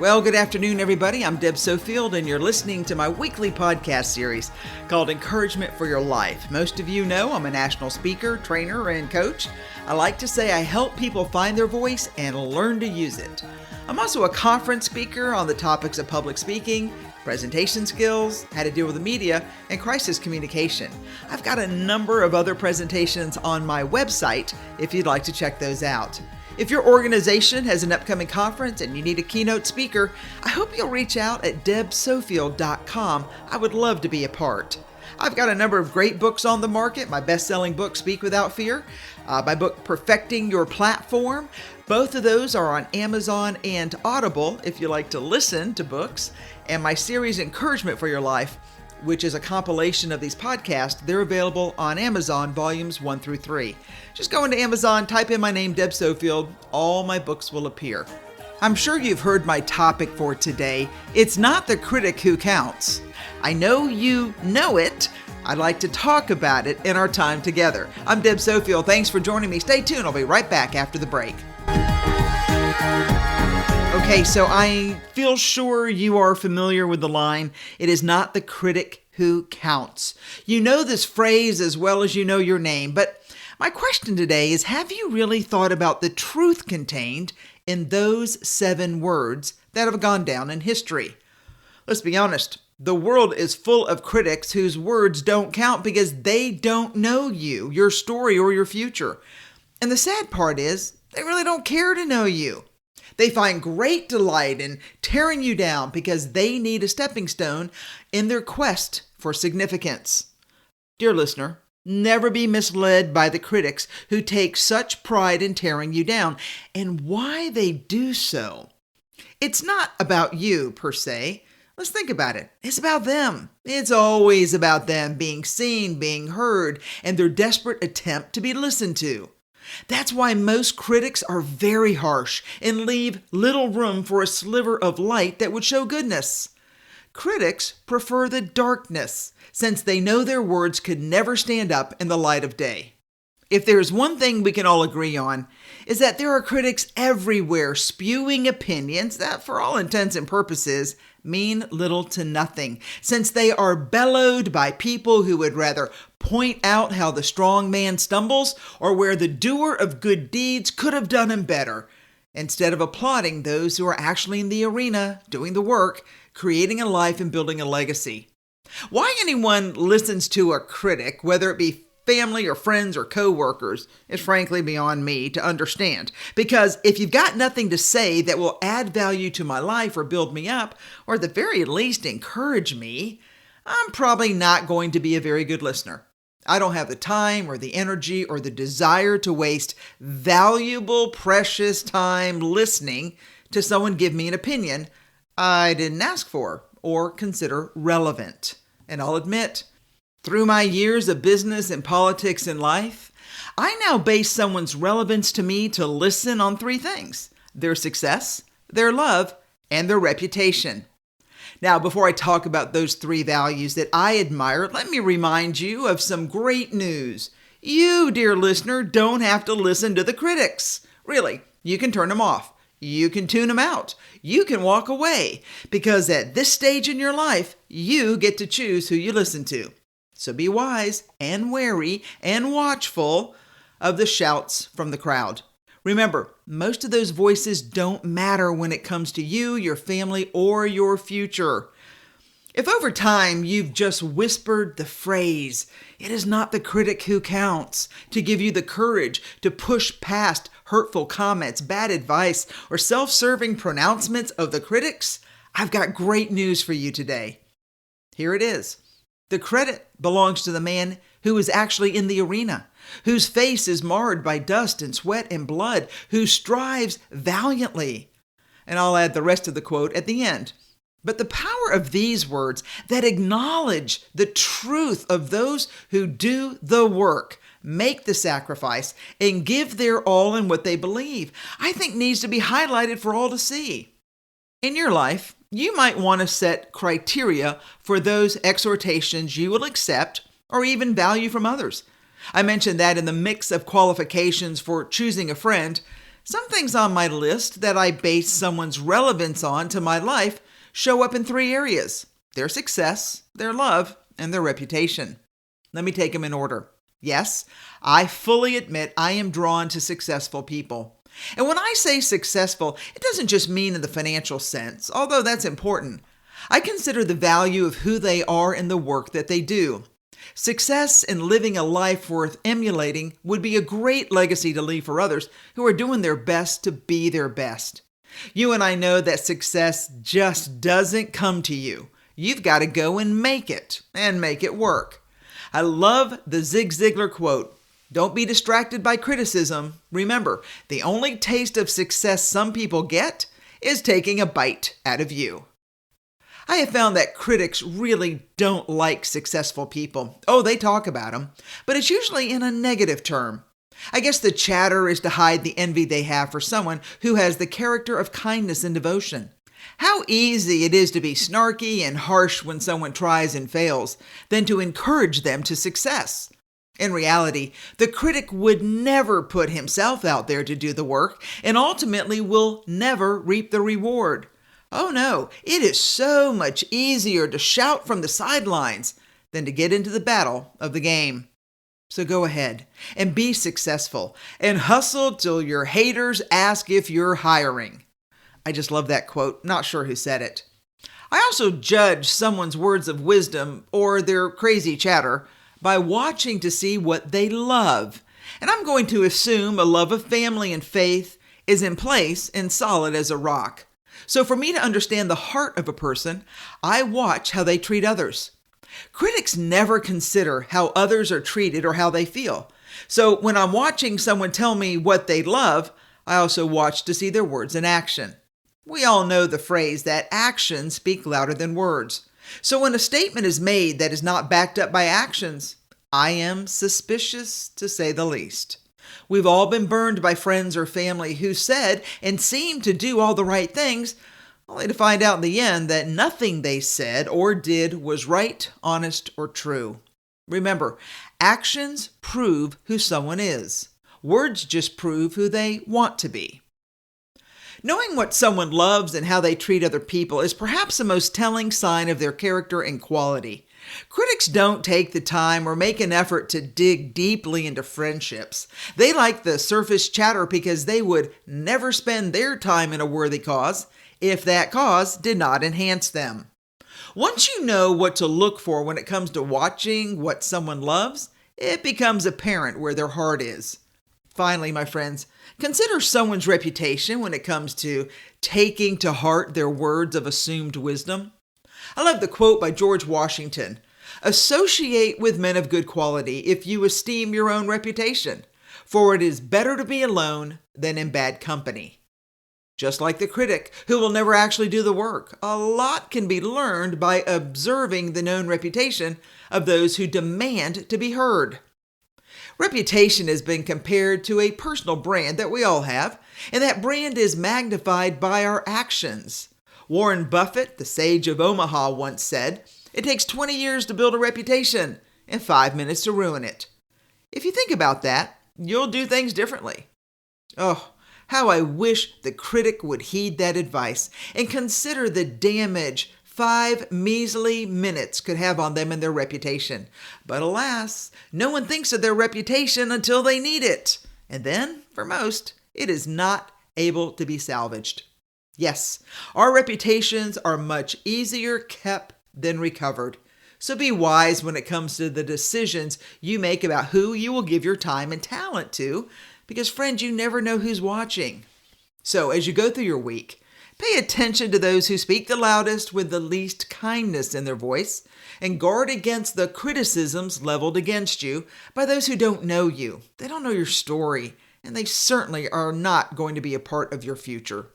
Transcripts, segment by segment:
Well, good afternoon, everybody. I'm Deb Sofield, and you're listening to my weekly podcast series called Encouragement for Your Life. Most of you know I'm a national speaker, trainer, and coach. I like to say I help people find their voice and learn to use it. I'm also a conference speaker on the topics of public speaking, presentation skills, how to deal with the media, and crisis communication. I've got a number of other presentations on my website if you'd like to check those out. If your organization has an upcoming conference and you need a keynote speaker, I hope you'll reach out at debsofield.com. I would love to be a part. I've got a number of great books on the market. My best-selling book, Speak Without Fear. My book, Perfecting Your Platform. Both of those are on Amazon and Audible if you like to listen to books. And my series, Encouragement for Your Life, which is a compilation of these podcasts, they're available on Amazon, volumes 1 through 3. Just go into Amazon, type in my name, Deb Sofield, all my books will appear. I'm sure you've heard my topic for today. It's not the critic who counts. I know you know it. I'd like to talk about it in our time together. I'm Deb Sofield. Thanks for joining me. Stay tuned. I'll be right back after the break. Okay, so I feel sure you are familiar with the line, it is not the critic who counts. You know this phrase as well as you know your name, but my question today is, have you really thought about the truth contained in those 7 words that have gone down in history? Let's be honest, the world is full of critics whose words don't count because they don't know you, your story, or your future. And the sad part is, they really don't care to know you. They find great delight in tearing you down because they need a stepping stone in their quest for significance. Dear listener, never be misled by the critics who take such pride in tearing you down and why they do so. It's not about you per se. Let's think about it. It's about them. It's always about them being seen, being heard, and their desperate attempt to be listened to. That's why most critics are very harsh and leave little room for a sliver of light that would show goodness. Critics prefer the darkness, since they know their words could never stand up in the light of day. If there's one thing we can all agree on, is that there are critics everywhere spewing opinions that, for all intents and purposes, mean little to nothing, since they are bellowed by people who would rather point out how the strong man stumbles or where the doer of good deeds could have done him better, instead of applauding those who are actually in the arena, doing the work, creating a life and building a legacy. Why anyone listens to a critic, whether it be family or friends or co-workers, is frankly beyond me to understand. Because if you've got nothing to say that will add value to my life or build me up, or at the very least encourage me, I'm probably not going to be a very good listener. I don't have the time or the energy or the desire to waste valuable, precious time listening to someone give me an opinion I didn't ask for or consider relevant. And I'll admit, through my years of business and politics and life, I now base someone's relevance to me to listen on 3 things: their success, their love, and their reputation. Now, before I talk about those 3 values that I admire, let me remind you of some great news. You, dear listener, don't have to listen to the critics. Really, you can turn them off. You can tune them out. You can walk away, because at this stage in your life, you get to choose who you listen to. So be wise and wary and watchful of the shouts from the crowd. Remember, most of those voices don't matter when it comes to you, your family, or your future. If over time you've just whispered the phrase, "It is not the critic who counts," to give you the courage to push past hurtful comments, bad advice, or self-serving pronouncements of the critics, I've got great news for you today. Here it is. The credit belongs to the man who is actually in the arena, whose face is marred by dust and sweat and blood, who strives valiantly. And I'll add the rest of the quote at the end. But the power of these words that acknowledge the truth of those who do the work, make the sacrifice, and give their all in what they believe, I think needs to be highlighted for all to see. In your life, you might want to set criteria for those exhortations you will accept or even value from others. I mentioned that in the mix of qualifications for choosing a friend, Some things on my list that I base someone's relevance on to my life show up in three areas: their success, their love, and their reputation. Let me take them in order. Yes, I fully admit I am drawn to successful people. And when I say successful, it doesn't just mean in the financial sense, although that's important. I consider the value of who they are in the work that they do. Success in living a life worth emulating would be a great legacy to leave for others who are doing their best to be their best. You and I know that success just doesn't come to you. You've got to go and make it work. I love the Zig Ziglar quote, "Don't be distracted by criticism. Remember, the only taste of success some people get is taking a bite out of you." I have found that critics really don't like successful people. Oh, they talk about them, but it's usually in a negative term. I guess the chatter is to hide the envy they have for someone who has the character of kindness and devotion. How easy it is to be snarky and harsh when someone tries and fails, than to encourage them to success. In reality, the critic would never put himself out there to do the work and ultimately will never reap the reward. Oh no, it is so much easier to shout from the sidelines than to get into the battle of the game. So go ahead and be successful and hustle till your haters ask if you're hiring. I just love that quote. Not sure who said it. I also judge someone's words of wisdom or their crazy chatter by watching to see what they love. And I'm going to assume a love of family and faith is in place and solid as a rock. So for me to understand the heart of a person, I watch how they treat others. Critics never consider how others are treated or how they feel. So when I'm watching someone tell me what they love, I also watch to see their words in action. We all know the phrase that actions speak louder than words. So when a statement is made that is not backed up by actions, I am suspicious, to say the least. We've all been burned by friends or family who said and seemed to do all the right things, only to find out in the end that nothing they said or did was right, honest, or true. Remember, actions prove who someone is. Words just prove who they want to be. Knowing what someone loves and how they treat other people is perhaps the most telling sign of their character and quality. Critics don't take the time or make an effort to dig deeply into friendships. They like the surface chatter because they would never spend their time in a worthy cause if that cause did not enhance them. Once you know what to look for when it comes to watching what someone loves, it becomes apparent where their heart is. Finally, my friends, consider someone's reputation when it comes to taking to heart their words of assumed wisdom. I love the quote by George Washington, "Associate with men of good quality if you esteem your own reputation, for it is better to be alone than in bad company." Just like the critic, who will never actually do the work, a lot can be learned by observing the known reputation of those who demand to be heard. Reputation has been compared to a personal brand that we all have, and that brand is magnified by our actions. Warren Buffett, the sage of Omaha, once said, "It takes 20 years to build a reputation and 5 minutes to ruin it." If you think about that, you'll do things differently. Oh, how I wish the critic would heed that advice and consider the damage 5 measly minutes could have on them and their reputation. But alas, no one thinks of their reputation until they need it. And then, for most, it is not able to be salvaged. Yes, our reputations are much easier kept than recovered. So be wise when it comes to the decisions you make about who you will give your time and talent to, because friends, you never know who's watching. So as you go through your week, pay attention to those who speak the loudest with the least kindness in their voice, and guard against the criticisms leveled against you by those who don't know you. They don't know your story, and they certainly are not going to be a part of your future.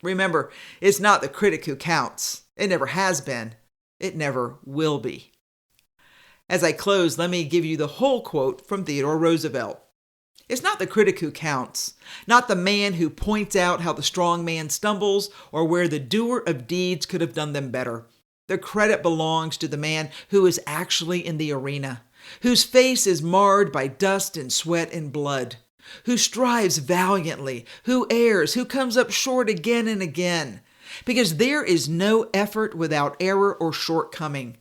Remember, it's not the critic who counts. It never has been. It never will be. As I close, let me give you the whole quote from Theodore Roosevelt. It's not the critic who counts, not the man who points out how the strong man stumbles or where the doer of deeds could have done them better. The credit belongs to the man who is actually in the arena, whose face is marred by dust and sweat and blood. who strives valiantly, who errs, who comes up short again and again. Because there is no effort without error or shortcoming.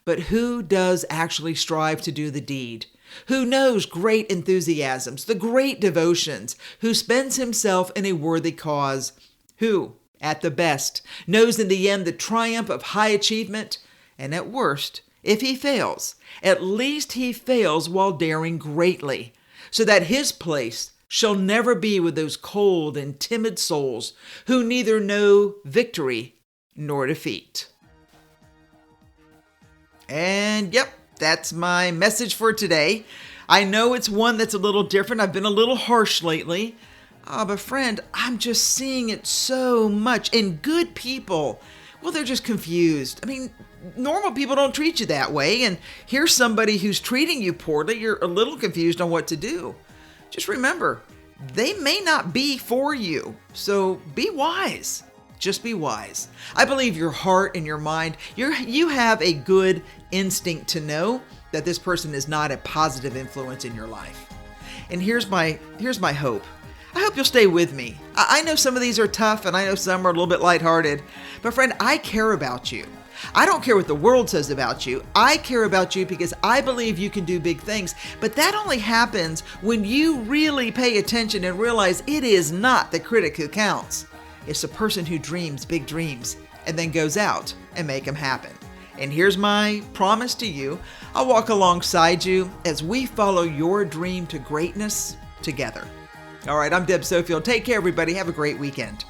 But who does actually strive to do the deed? Who knows great enthusiasms, the great devotions, who spends himself in a worthy cause? Who, at the best, knows in the end the triumph of high achievement? And at worst, if he fails, at least he fails while daring greatly, so that his place shall never be with those cold and timid souls who neither know victory nor defeat. And yep, that's my message for today. I know it's one that's a little different. I've been a little harsh lately. But friend, I'm just seeing it so much. And good people, well, they're just confused. I mean, normal people don't treat you that way. And here's somebody who's treating you poorly. You're a little confused on what to do. Just remember, they may not be for you. So be wise. Just be wise. I believe your heart and your mind, you have a good instinct to know that this person is not a positive influence in your life. And here's my hope. I hope you'll stay with me. I know some of these are tough and I know some are a little bit lighthearted, but friend, I care about you. I don't care what the world says about you. I care about you because I believe you can do big things. But that only happens when you really pay attention and realize it is not the critic who counts. It's the person who dreams big dreams and then goes out and make them happen. And here's my promise to you. I'll walk alongside you as we follow your dream to greatness together. All right, I'm Deb Sofield. Take care, everybody. Have a great weekend.